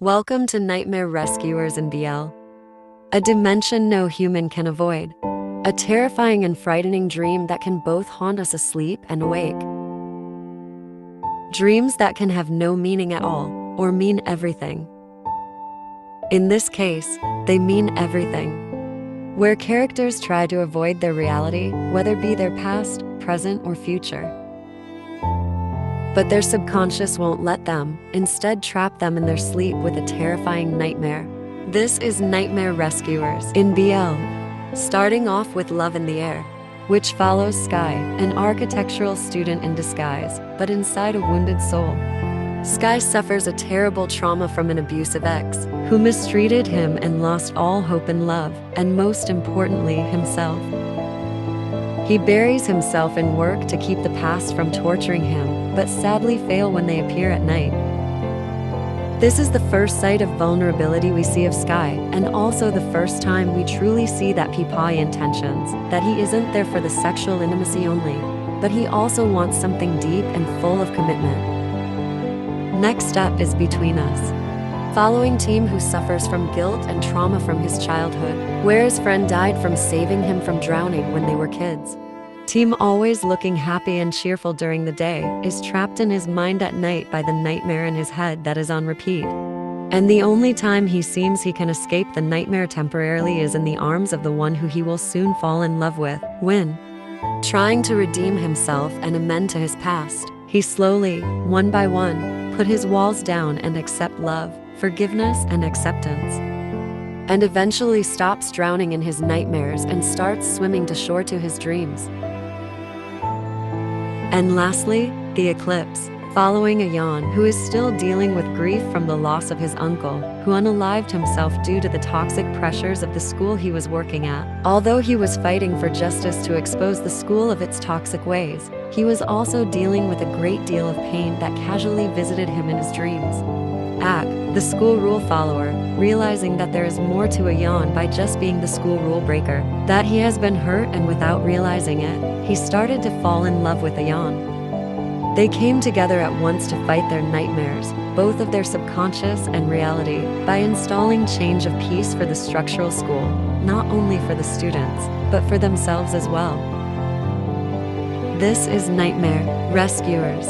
Welcome to Nightmare Rescuers in BL, a dimension no human can avoid, a terrifying and frightening dream that can both haunt us asleep and awake. Dreams that can have no meaning at all, or mean everything. In this case, they mean everything. Where characters try to avoid their reality, whether it be their past, present, or future. But their subconscious won't let them, instead trap them in their sleep with a terrifying nightmare. This is Nightmare Rescuers in BL, starting off with Love in the Air, which follows Sky, an architectural student in disguise, but inside a wounded soul. Sky suffers a terrible trauma from an abusive ex, who mistreated him and lost all hope in love, and most importantly, himself. He buries himself in work to keep the past from torturing him, but sadly fail when they appear at night. This is the first sight of vulnerability we see of Sky, and also the first time we truly see that Peepaw intentions, that he isn't there for the sexual intimacy only, but he also wants something deep and full of commitment. Next up is Between Us, following Team who suffers from guilt and trauma from his childhood, where his friend died from saving him from drowning when they were kids. Team, always looking happy and cheerful during the day, is trapped in his mind at night by the nightmare in his head that is on repeat. And the only time he seems he can escape the nightmare temporarily is in the arms of the one who he will soon fall in love with, Win. Trying to redeem himself and amend to his past, he slowly, one by one, put his walls down and accept love, forgiveness, and acceptance. And eventually stops drowning in his nightmares and starts swimming to shore to his dreams. And lastly, the Eclipse, following Ayan, who is still dealing with grief from the loss of his uncle, who unalived himself due to the toxic pressures of the school he was working at. Although he was fighting for justice to expose the school of its toxic ways, he was also dealing with a great deal of pain that casually visited him in his dreams. Ak, the school rule follower, realizing that there is more to Ayan by just being the school rule breaker, that he has been hurt, and without realizing it, he started to fall in love with Ayan. They came together at once to fight their nightmares, both of their subconscious and reality, by installing change of peace for the structural school, not only for the students, but for themselves as well. This is Nightmare Rescuers.